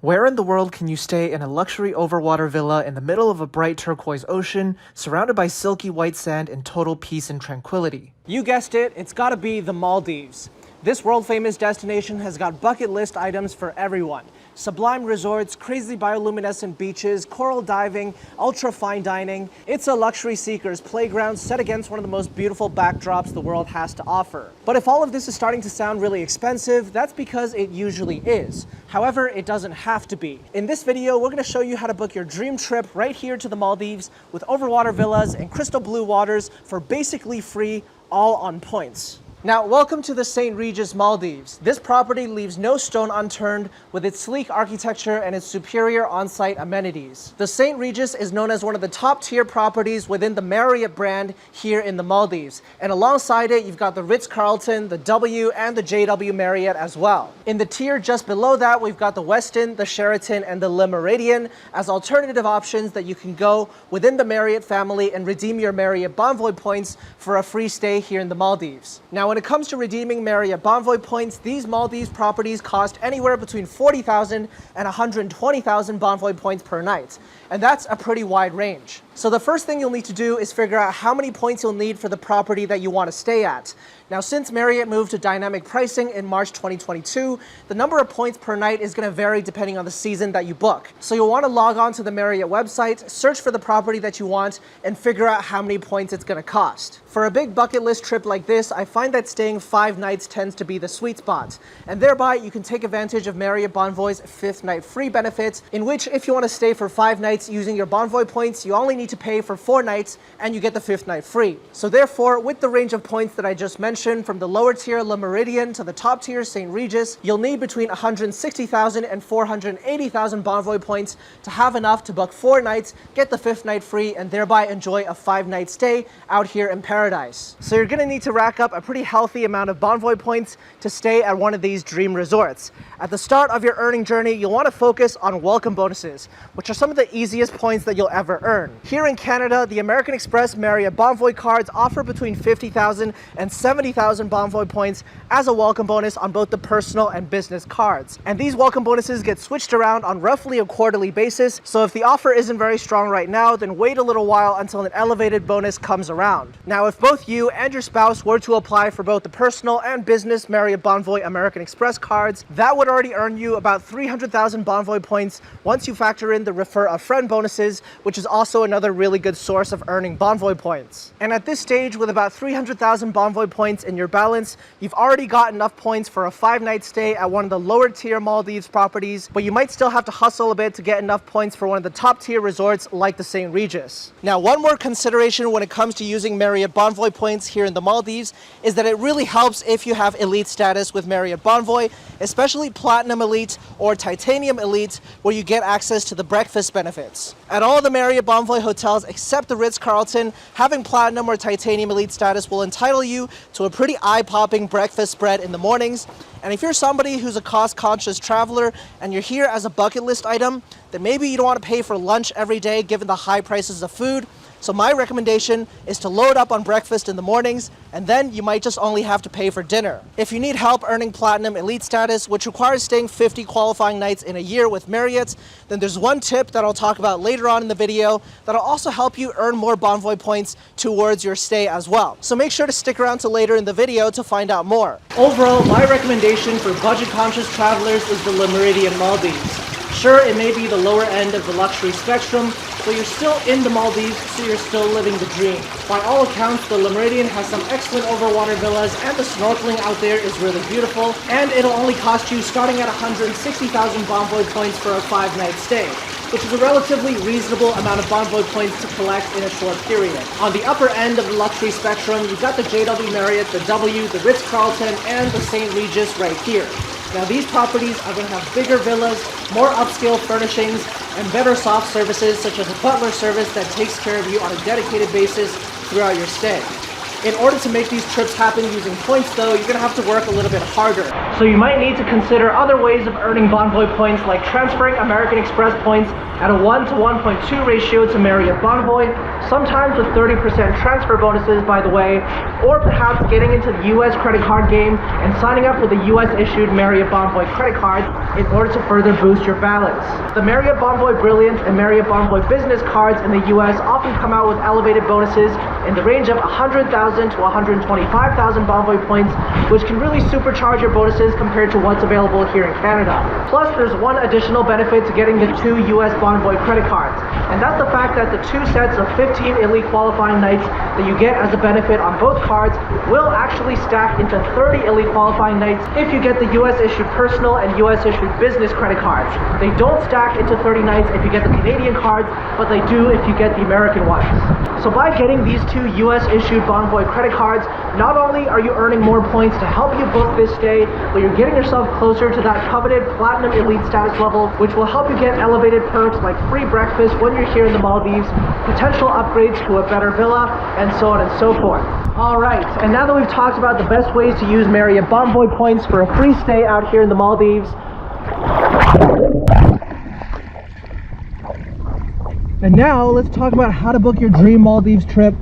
Where in the world can you stay in a luxury overwater villa in the middle of a bright turquoise ocean, surrounded by silky white sand in total peace and tranquility? You guessed it, it's gotta be the Maldives. This world-famous destination has got bucket list items for everyone. Sublime resorts, crazy bioluminescent beaches, coral diving, ultra-fine dining. It's a luxury seeker's playground set against one of the most beautiful backdrops the world has to offer. But if all of this is starting to sound really expensive, that's because it usually is. However, it doesn't have to be. In this video, we're gonna show you how to book your dream trip right here to the Maldives with overwater villas and crystal blue waters for basically free, all on points. Now, welcome to the St. Regis Maldives. This property leaves no stone unturned with its sleek architecture and its superior on-site amenities. The St. Regis is known as one of the top-tier properties within the Marriott brand here in the Maldives. And alongside it, you've got the Ritz-Carlton, the W, and the JW Marriott as well. In the tier just below that, we've got the Westin, the Sheraton, and the Le Méridien as alternative options that you can go within the Marriott family and redeem your Marriott Bonvoy points for a free stay here in the Maldives. Now, when it comes to redeeming Marriott Bonvoy points, these Maldives properties cost anywhere between 40,000 and 120,000 Bonvoy points per night. And that's a pretty wide range. So the first thing you'll need to do is figure out how many points you'll need for the property that you want to stay at. Now, since Marriott moved to dynamic pricing in March 2022, the number of points per night is going to vary depending on the season that you book. So you'll want to log on to the Marriott website, search for the property that you want, and figure out how many points it's going to cost. For a big bucket list trip like this, I find that staying 5 nights tends to be the sweet spot. And thereby, you can take advantage of Marriott Bonvoy's 5th night free benefits, in which if you want to stay for 5 nights using your Bonvoy points, you only need to pay for 4 nights and you get the 5th night free. So therefore, with the range of points that I just mentioned, from the lower tier Le Méridien to the top tier St. Regis, you'll need between 160,000 and 480,000 Bonvoy points to have enough to book 4 nights, get the 5th night free, and thereby enjoy a 5-night stay out here in paradise. So you're gonna need to rack up a pretty healthy amount of Bonvoy points to stay at one of these dream resorts. At the start of your earning journey, you'll want to focus on welcome bonuses, which are some of the easiest points that you'll ever earn. Here in Canada, the American Express Marriott Bonvoy cards offer between 50,000 and 70,000 Bonvoy points as a welcome bonus on both the personal and business cards. And these welcome bonuses get switched around on roughly a quarterly basis, so if the offer isn't very strong right now, then wait a little while until an elevated bonus comes around. Now, if both you and your spouse were to apply for both the personal and business Marriott Bonvoy American Express cards, that would already earn you about 300,000 Bonvoy points once you factor in the refer a friend bonuses, which is also another really good source of earning Bonvoy points. And at this stage, with about 300,000 Bonvoy points in your balance, you've already got enough points for a 5-night stay at one of the lower tier Maldives properties, but you might still have to hustle a bit to get enough points for one of the top tier resorts like the St. Regis. Now, one more consideration when it comes to using Marriott Bonvoy points here in the Maldives is that it really helps if you have elite status with Marriott Bonvoy, especially Platinum Elite or Titanium Elite, where you get access to the breakfast benefits. At all the Marriott Bonvoy hotels except the Ritz-Carlton, having Platinum or Titanium Elite status will entitle you to a pretty eye-popping breakfast spread in the mornings. And if you're somebody who's a cost-conscious traveler and you're here as a bucket list item, then maybe you don't want to pay for lunch every day given the high prices of food. So my recommendation is to load up on breakfast in the mornings, and then you might just only have to pay for dinner. If you need help earning Platinum Elite status, which requires staying 50 qualifying nights in a year with Marriott, then there's one tip that I'll talk about later on in the video that'll also help you earn more Bonvoy points towards your stay as well. So make sure to stick around till later in the video to find out more. Overall, my recommendation for budget-conscious travelers is the Le Méridien Maldives. Sure, it may be the lower end of the luxury spectrum, but you're still in the Maldives, so you're still living the dream. By all accounts, the Le Méridien has some excellent overwater villas, and the snorkeling out there is really beautiful, and it'll only cost you starting at 160,000 Bonvoy points for a 5-night stay, which is a relatively reasonable amount of Bonvoy points to collect in a short period. On the upper end of the luxury spectrum, you've got the JW Marriott, the W, the Ritz-Carlton, and the St. Regis right here. Now, these properties are going to have bigger villas, more upscale furnishings, and better soft services such as a butler service that takes care of you on a dedicated basis throughout your stay. In order to make these trips happen using points though, you're gonna have to work a little bit harder. So you might need to consider other ways of earning Bonvoy points, like transferring American Express points at a 1 to 1.2 ratio to Marriott Bonvoy, sometimes with 30% transfer bonuses, by the way, or perhaps getting into the US credit card game and signing up for the US issued Marriott Bonvoy credit card in order to further boost your balance. The Marriott Bonvoy Brilliant and Marriott Bonvoy Business cards in the US often come out with elevated bonuses in the range of 100,000 to 125,000 Bonvoy points, which can really supercharge your bonuses compared to what's available here in Canada. Plus, there's one additional benefit to getting the 2 US Bonvoy credit cards, and that's the fact that the 2 sets of 15 elite qualifying nights that you get as a benefit on both cards will actually stack into 30 elite qualifying nights if you get the US issued personal and US issued business credit cards. They don't stack into 30 nights if you get the Canadian cards, but they do if you get the American ones. So by getting these 2 US issued Bonvoy credit cards, not only are you earning more points to help you book this stay, but you're getting yourself closer to that coveted Platinum Elite status level, which will help you get elevated perks like free breakfast when you're here in the Maldives, potential upgrades to a better villa, and so on and so forth. Alright, and now that we've talked about the best ways to use Marriott Bonvoy points for a free stay out here in the Maldives, and now let's talk about how to book your dream Maldives trip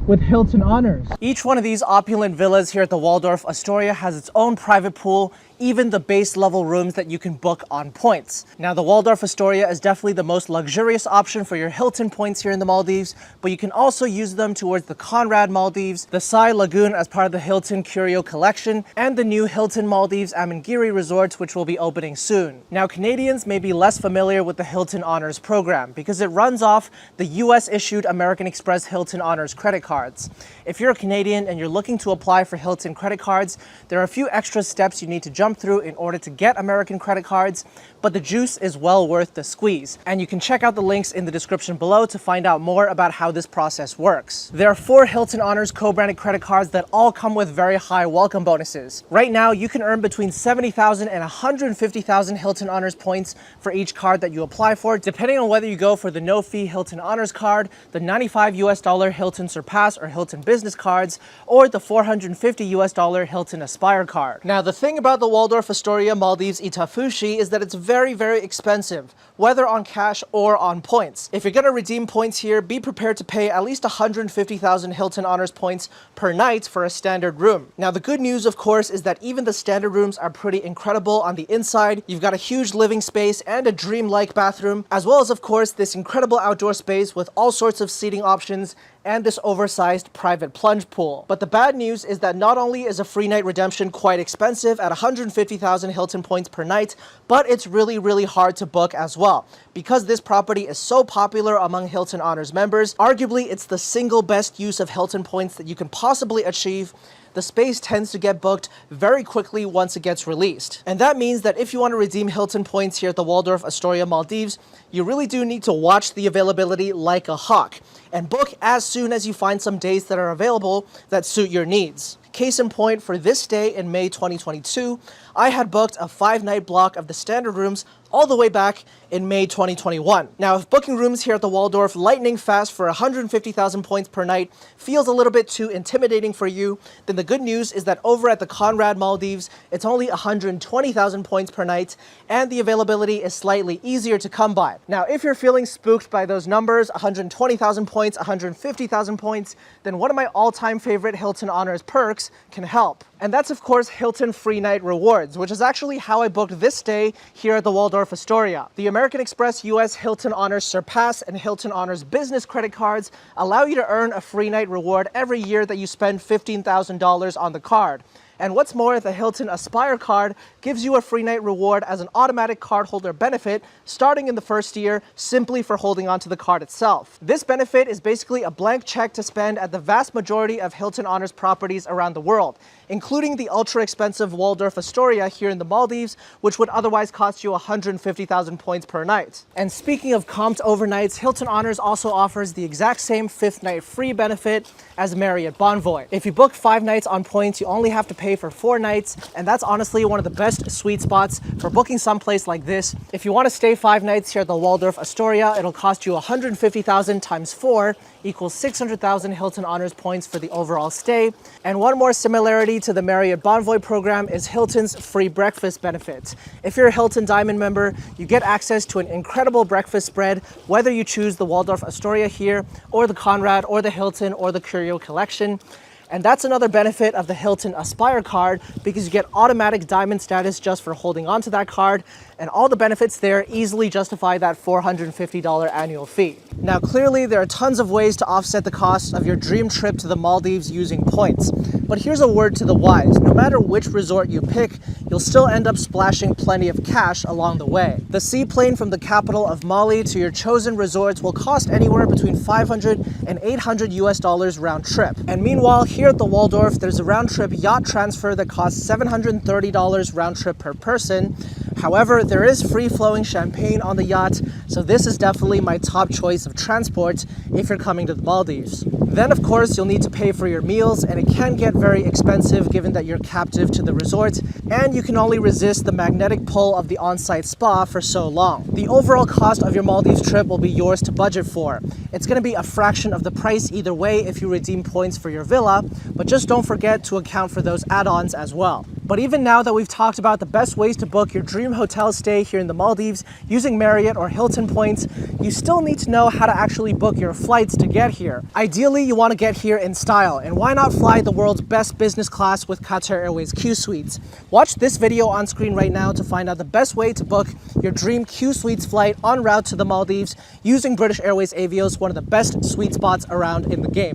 with Hilton Honors. Each one of these opulent villas here at the Waldorf Astoria has its own private pool, even the base level rooms that you can book on points. Now, the Waldorf Astoria is definitely the most luxurious option for your Hilton points here in the Maldives, but you can also use them towards the Conrad Maldives, the Sai Lagoon as part of the Hilton Curio Collection, and the new Hilton Maldives Amangiri resorts, which will be opening soon. Now, Canadians may be less familiar with the Hilton Honors program because it runs off the US issued American Express Hilton Honors credit cards. If you're a Canadian and you're looking to apply for Hilton credit cards, there are a few extra steps you need to jump through in order to get American credit cards, but the juice is well worth the squeeze. And you can check out the links in the description below to find out more about how this process works. There are 4 Hilton Honors co-branded credit cards that all come with very high welcome bonuses. Right now, you can earn between 70,000 and 150,000 Hilton Honors points for each card that you apply for, depending on whether you go for the no-fee Hilton Honors card, the $95 Hilton Surpass or Hilton Business cards, or the $450 Hilton Aspire card. Now, the thing about the Waldorf Astoria Maldives Itafushi is that it's very, very expensive, whether on cash or on points. If you're gonna redeem points here, be prepared to pay at least 150,000 Hilton Honors points per night for a standard room. Now, the good news, of course, is that even the standard rooms are pretty incredible on the inside. You've got a huge living space and a dream-like bathroom, as well as, of course, this incredible outdoor space with all sorts of seating options and this oversized private plunge pool. But the bad news is that not only is a free night redemption quite expensive at 150,000 Hilton points per night, but it's really, really hard to book as well. Because this property is so popular among Hilton Honors members, arguably it's the single best use of Hilton points that you can possibly achieve. The space tends to get booked very quickly once it gets released. And that means that if you want to redeem Hilton points here at the Waldorf Astoria Maldives, you really do need to watch the availability like a hawk and book as soon as you find some days that are available that suit your needs. Case in point, for this stay in May 2022, I had booked a 5-night block of the standard rooms all the way back in May 2021. Now, if booking rooms here at the Waldorf lightning fast for 150,000 points per night feels a little bit too intimidating for you, then the good news is that over at the Conrad Maldives, it's only 120,000 points per night, and the availability is slightly easier to come by. Now, if you're feeling spooked by those numbers, 120,000 points, 150,000 points, then one of my all-time favorite Hilton Honors perks can help. And that's, of course, Hilton Free Night Rewards, which is actually how I booked this stay here at the Waldorf Astoria. The American Express US Hilton Honors Surpass and Hilton Honors Business credit cards allow you to earn a free night reward every year that you spend $15,000 on the card. And what's more, the Hilton Aspire card gives you a free night reward as an automatic cardholder benefit starting in the first year simply for holding onto the card itself. This benefit is basically a blank check to spend at the vast majority of Hilton Honors properties around the world. including the ultra expensive Waldorf Astoria here in the Maldives, which would otherwise cost you 150,000 points per night. And speaking of comped overnights, Hilton Honors also offers the exact same 5th night free benefit as Marriott Bonvoy. If you book 5 nights on points, you only have to pay for 4 nights, and that's honestly one of the best sweet spots for booking someplace like this. If you want to stay 5 nights here at the Waldorf Astoria, it'll cost you 150,000 times 4 equals 600,000 Hilton Honors points for the overall stay. And one more similarity to the Marriott Bonvoy program is Hilton's free breakfast benefits. If you're a Hilton Diamond member, you get access to an incredible breakfast spread, whether you choose the Waldorf Astoria here, or the Conrad, or the Hilton, or the Curio Collection. And that's another benefit of the Hilton Aspire card, because you get automatic diamond status just for holding on to that card, and all the benefits there easily justify that $450 annual fee. Now, clearly there are tons of ways to offset the cost of your dream trip to the Maldives using points. But here's a word to the wise. No matter which resort you pick, you'll still end up splashing plenty of cash along the way. The seaplane from the capital of Mali to your chosen resorts will cost anywhere between $500 and $800 round trip. And meanwhile, here at the Waldorf, there's a round trip yacht transfer that costs $730 round trip per person. However, there is free-flowing champagne on the yacht, so this is definitely my top choice of transport if you're coming to the Maldives. Then, of course, you'll need to pay for your meals, and it can get very expensive given that you're captive to the resort, and you can only resist the magnetic pull of the on-site spa for so long. The overall cost of your Maldives trip will be yours to budget for. It's going to be a fraction of the price either way if you redeem points for your villa, but just don't forget to account for those add-ons as well. But even now that we've talked about the best ways to book your dream hotel stay here in the Maldives using Marriott or Hilton points, you still need to know how to actually book your flights to get here. Ideally, you want to get here in style, and why not fly the world's best business class with Qatar Airways Q Suites? Watch this video on screen right now to find out the best way to book your dream Q Suites flight en route to the Maldives using British Airways Avios, one of the best sweet spots around in the game.